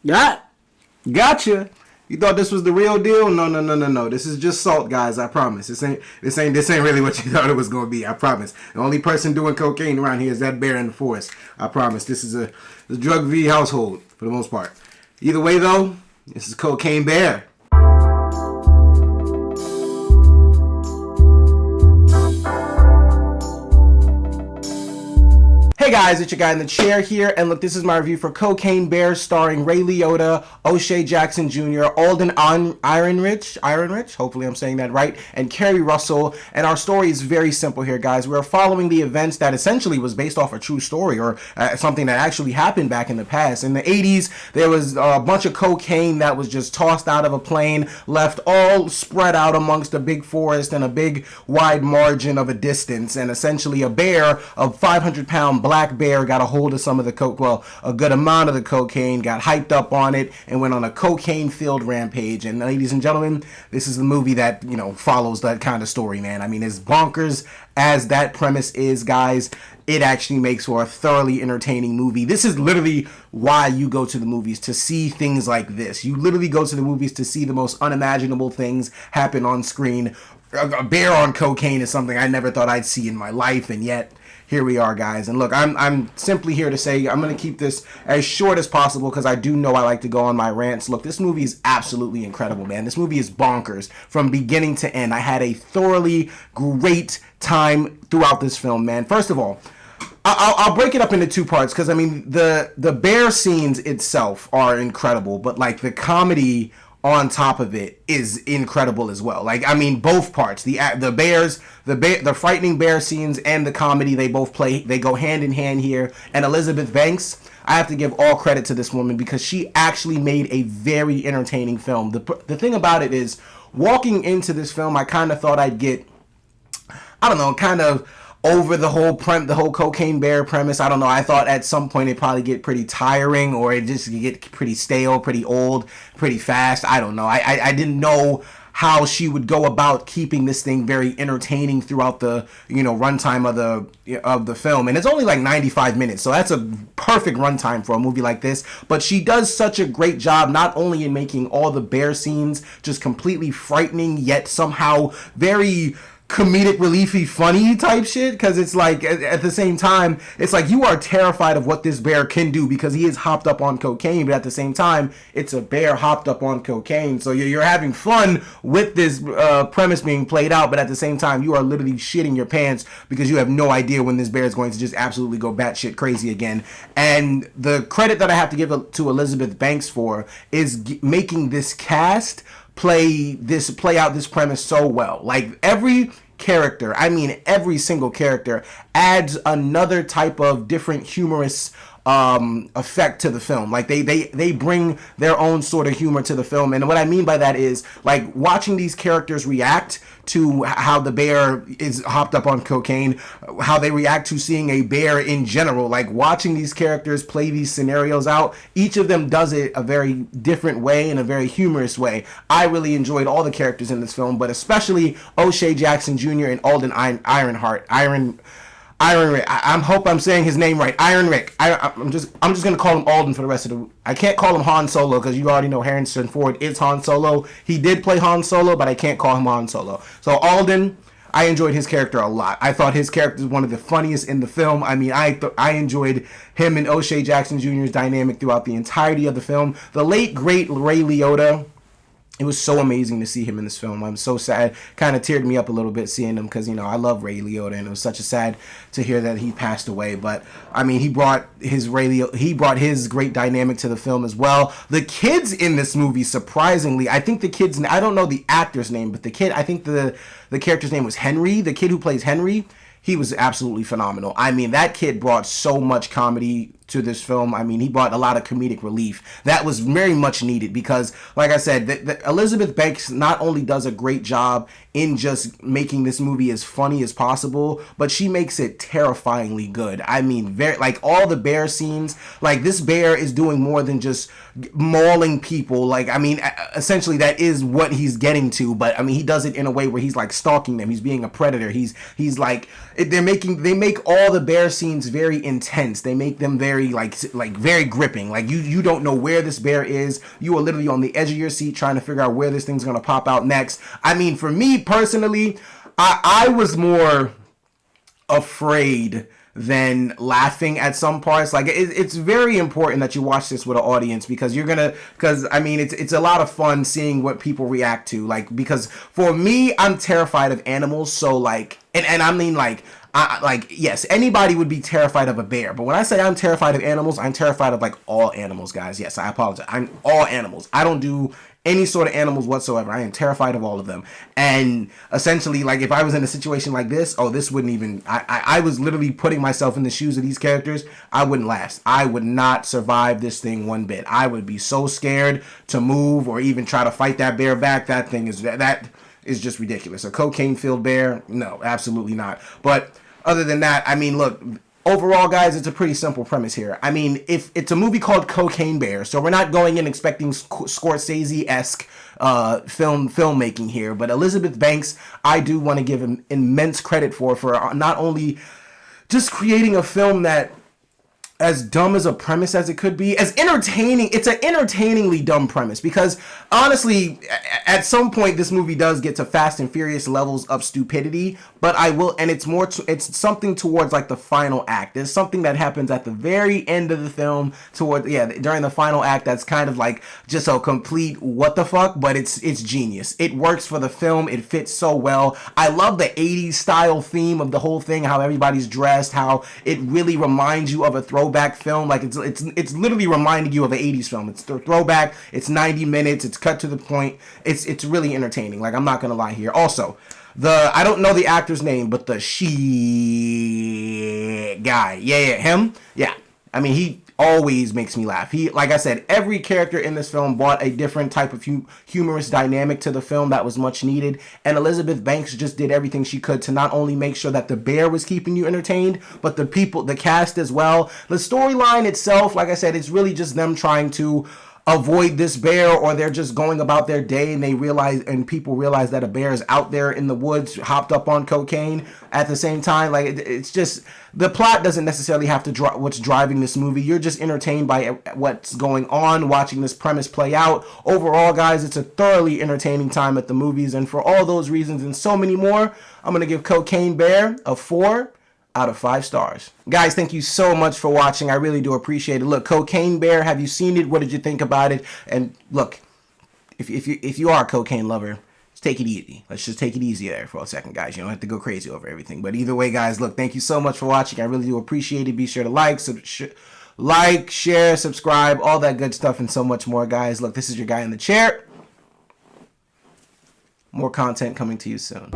Yeah. Gotcha. You thought this was the real deal? No, no, no, no, no. This is just salt, guys. I promise. This ain't really what you thought it was gonna be. I promise. The only person doing cocaine around here is that bear in the forest. I promise. This is the drug V household for the most part. Either way, though, this is Cocaine Bear. Hey guys, it's your guy in the chair here, and look, this is my review for Cocaine Bear, starring Ray Liotta, O'Shea Jackson Jr., Alden Ehrenreich, hopefully I'm saying that right, and Kerry Russell. And our story is very simple here, guys. We're following the events that essentially was based off a true story, or something that actually happened back in the past. In the 80s, there was a bunch of cocaine that was just tossed out of a plane, left all spread out amongst a big forest and a big wide margin of a distance, and essentially a bear, a 500-pound black bear, got a hold of some of the coke, well, a good amount of the cocaine, got hyped up on it, and went on a cocaine-filled rampage. And ladies and gentlemen, this is the movie that, follows that kind of story, man. I mean, as bonkers as that premise is, guys, it actually makes for a thoroughly entertaining movie. This is literally why you go to the movies, to see things like this. You literally go to the movies to see the most unimaginable things happen on screen. A bear on cocaine is something I never thought I'd see in my life, and yet here we are, guys. And look, I'm simply here to say I'm going to keep this as short as possible because I do know I like to go on my rants. Look, this movie is absolutely incredible, man. This movie is bonkers from beginning to end. I had a thoroughly great time throughout this film, man. First of all, I'll break it up into two parts because, I mean, the bear scenes itself are incredible, but, like, the comedy on top of it is incredible as well. Like, I mean, both parts, the frightening bear scenes and the comedy, they go hand in hand here. And Elizabeth Banks, I have to give all credit to this woman because she actually made a very entertaining film. The thing about it is, walking into this film, I kind of thought I'd get, I don't know, kind of over the whole Cocaine Bear premise. I don't know. I thought at some point it'd probably get pretty tiring, or it just get pretty stale, pretty old, pretty fast. I don't know. I didn't know how she would go about keeping this thing very entertaining throughout the runtime of the film. And it's only like 95 minutes, so that's a perfect runtime for a movie like this. But she does such a great job, not only in making all the bear scenes just completely frightening, yet somehow very comedic reliefy funny type shit, because it's like at the same time it's like you are terrified of what this bear can do because he is hopped up on cocaine, but at the same time it's a bear hopped up on cocaine, so you're having fun with this premise being played out, but at the same time you are literally shitting your pants because you have no idea when this bear is going to just absolutely go batshit crazy again. And the credit that I have to give to Elizabeth Banks for is making this cast play out this premise so well. Like, every character, I mean every single character, adds another type of different humorous effect to the film. Like, they bring their own sort of humor to the film. And what I mean by that is, like, watching these characters react to how the bear is hopped up on cocaine, how they react to seeing a bear in general, like watching these characters play these scenarios out. Each of them does it a very different way, in a very humorous way. I really enjoyed all the characters in this film, but especially O'Shea Jackson Jr. and Alden Ehrenreich. I hope I'm saying his name right. Ehrenreich. I'm just gonna call him Alden for the rest of the. I can't call him Han Solo because you already know Harrison Ford is Han Solo. He did play Han Solo, but I can't call him Han Solo. So Alden, I enjoyed his character a lot. I thought his character was one of the funniest in the film. I mean, I enjoyed him and O'Shea Jackson Jr.'s dynamic throughout the entirety of the film. The late great Ray Liotta, it was so amazing to see him in this film. I'm so sad. Kind of teared me up a little bit seeing him because, I love Ray Liotta, and it was such a sad to hear that he passed away. But, I mean, he brought his great dynamic to the film as well. The kids in this movie, surprisingly, I think the kids, I don't know the actor's name, but the kid, I think the character's name was Henry. The kid who plays Henry, he was absolutely phenomenal. I mean, that kid brought so much comedy to this film. I mean, he brought a lot of comedic relief that was very much needed because, like I said, Elizabeth Banks not only does a great job in just making this movie as funny as possible, but she makes it terrifyingly good. I mean, like, all the bear scenes, like, this bear is doing more than just mauling people. Like, I mean, essentially that is what he's getting to, but I mean, he does it in a way where he's like stalking them. He's being a predator. He's like, they make all the bear scenes very intense. They make them very very very gripping. Like you don't know where this bear is. You are literally on the edge of your seat trying to figure out where this thing's gonna pop out next. I mean, for me personally, I was more afraid than laughing at some parts. Like it's very important that you watch this with an audience, because I mean, it's a lot of fun seeing what people react to. Like, because for me, I'm terrified of animals. So like, and I mean like, yes, anybody would be terrified of a bear, but when I say I'm terrified of animals, I'm terrified of like all animals, guys. Yes, I apologize. I'm all animals. I don't do any sort of animals whatsoever. I am terrified of all of them. And essentially, like, if I was in a situation like this, this wouldn't even, I was literally putting myself in the shoes of these characters. I wouldn't last. I would not survive this thing one bit. I would be so scared to move or even try to fight that bear back. That is just ridiculous. A cocaine-filled bear? No, absolutely not. But other than that, I mean, look, overall, guys, it's a pretty simple premise here. I mean, if it's a movie called Cocaine Bear, so we're not going in expecting Scorsese-esque filmmaking here, but Elizabeth Banks, I do want to give him immense credit for not only just creating a film that, as dumb as a premise as it could be, as entertaining, it's an entertainingly dumb premise, because honestly, at some point this movie does get to Fast and Furious levels of stupidity, but it's something towards like the final act. There's something that happens at the very end of the film during the final act that's kind of like just a complete what the fuck, but it's genius. It works for the film. It fits so well. I love the 80s style theme of the whole thing, how everybody's dressed, how it really reminds you of a throwback film. Like it's literally reminding you of an 80s film. It's the throwback. It's 90 minutes. It's cut to the point. It's really entertaining. Like, I'm not gonna lie here. Also, I don't know the actor's name, but the guy. Yeah, him. Yeah. I mean, he always makes me laugh. Like I said, every character in this film brought a different type of humorous dynamic to the film that was much needed. And Elizabeth Banks just did everything she could to not only make sure that the bear was keeping you entertained, but the cast as well. The storyline itself, like I said, it's really just them trying to avoid this bear, or they're just going about their day and people realize that a bear is out there in the woods hopped up on cocaine at the same time. Like, it's just, the plot doesn't necessarily have to what's driving this movie. You're just entertained by what's going on, watching this premise play out. Overall, guys, it's a thoroughly entertaining time at the movies, and for all those reasons and so many more, I'm gonna give Cocaine Bear a 4 out of 5 stars. Guys, thank you so much for watching. I really do appreciate it. Look, Cocaine Bear, have you seen it? What did you think about it? And look, if you are a cocaine lover, just take it easy. Let's just take it easy there for a second, guys. You don't have to go crazy over everything. But either way, guys, look, thank you so much for watching. I really do appreciate it. Be sure to like, share, subscribe, all that good stuff, and so much more, guys. Look, this is your guy in the chair. More content coming to you soon.